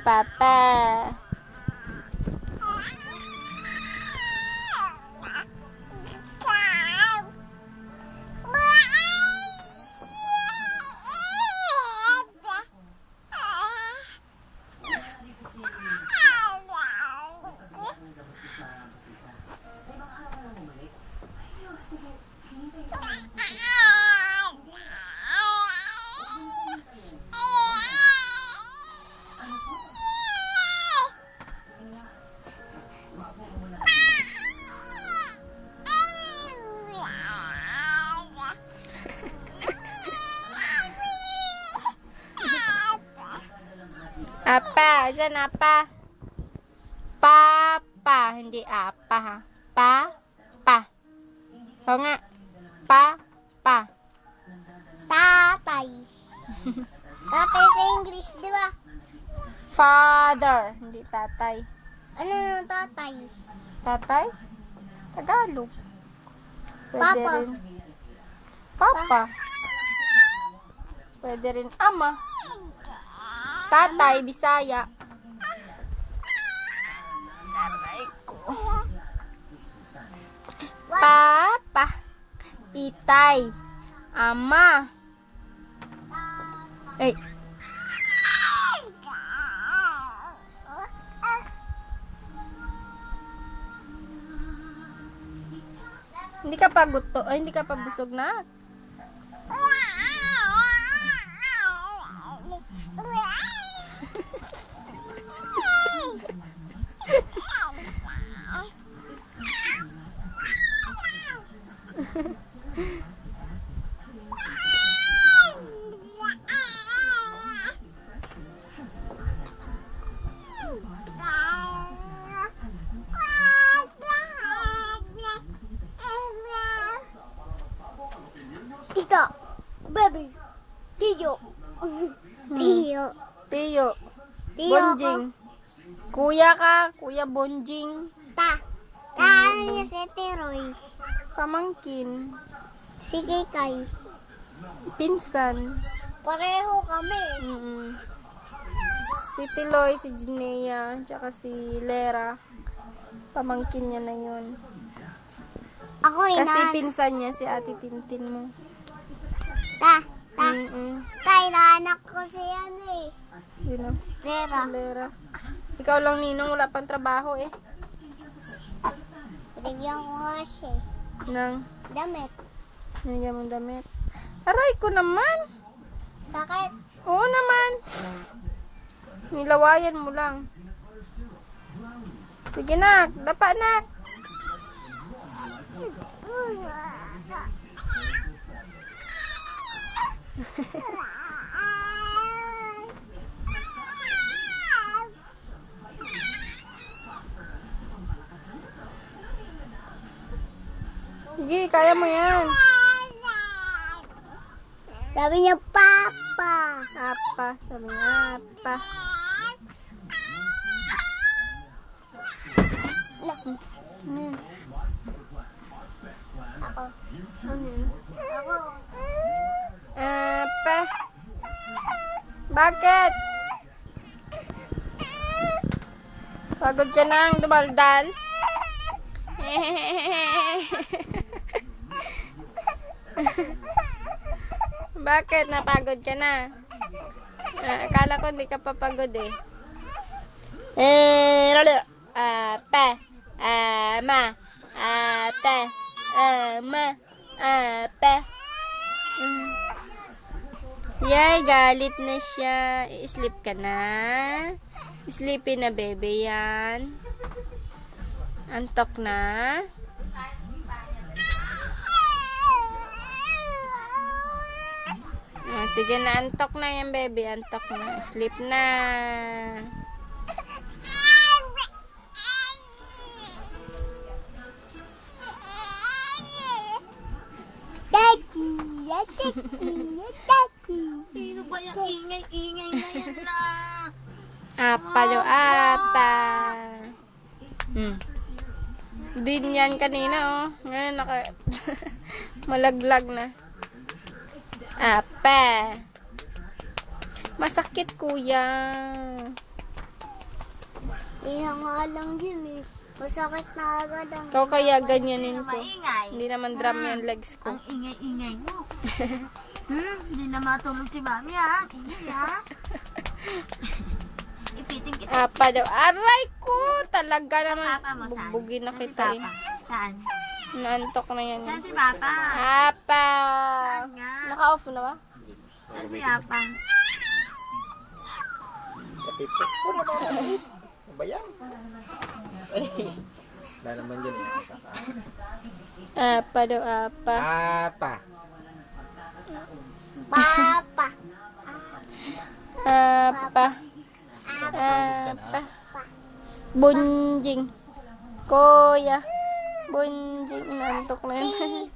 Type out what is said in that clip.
Papa. Apa, saan apa? Papa, hindi apa ha. Pa. O nga. Pa. Tatay. Tatay sa English, di ba? Father, hindi tatay. Ano yung tatay? Tatay? Tagalog. Pwede Papa. rin. Papa. Pwede rin ama. Tatay, Bisaya. Aray ko. Papa. Itay. Ama. Ay. Hindi ka pa guto. Ay, hindi ka pa busog na. Tito. Baby. Tiyo. Tiyo. Tiyo. Tiyo Bonjing. Kuya ka. Kuya Bonjing. Ano niya si Tiroy? Pamangkin. Si Kikay. Pinsan. Pareho kami. Si Tiloy, si Jinea, tsaka si Lera. Pamangkin niya na yun. Ako Kasi pinsan niya si Ate Tintin mo. Kailangan ko si ano eh. Sino? Lera. Lera. Ikaw lang, Ninong, wala pang trabaho eh. Bigyan ko nga siya. Nang Damit. nilagyan mong damit. Aray ko naman. Sakit. Oo naman. Nilawayan mo lang. Sige na, dapa na. Sige, kaya mo yan. Sabi niya, Papa. Apa, sabi nga, apa. Ako. Ano? Ako. Apa. Bakit? Pagod ka nang dumaldal? Bakit? Napagod ka na? Akala ko hindi ka papagod eh. Apa. Ama. Apa. Ama. Apa. Yay, galit na siya. I-sleep ka na. Sleepy na bebe yan. Antok na. Sige na, antok na yan baby. Antok na. Sleep na. Daddy. Sino ba yung ingay-ingay na yan na? Apa lo, apa. Din yan kanina oh. Ngayon malaglag na. Apa. Masakit kuya. Ilang nga lang yun eh. Masakit na agad ang... Ikaw kaya ganyanin ko. Maingay. Hindi naman drum yung legs ko. Ang ingay-ingay mo. Hindi na matulog si mami ha. Ingay ha. Ipiting kita. Apa daw. Aray ko! Talaga Papa naman. mo, saan? Bugbugin na Saan si kita eh. Papa? Saan? Naantok na yan. Saan si Papa? Apa! Saan nga? Naka-off na ba? Saan si Papa? Kapipit ko naman. Ano ba yan? Ay, wala naman dyan eh. Saka. Apa daw, apa. Apa. Papa. Apa. Apa. Bunjing. Kuya. Bunjing. Nantok na yan.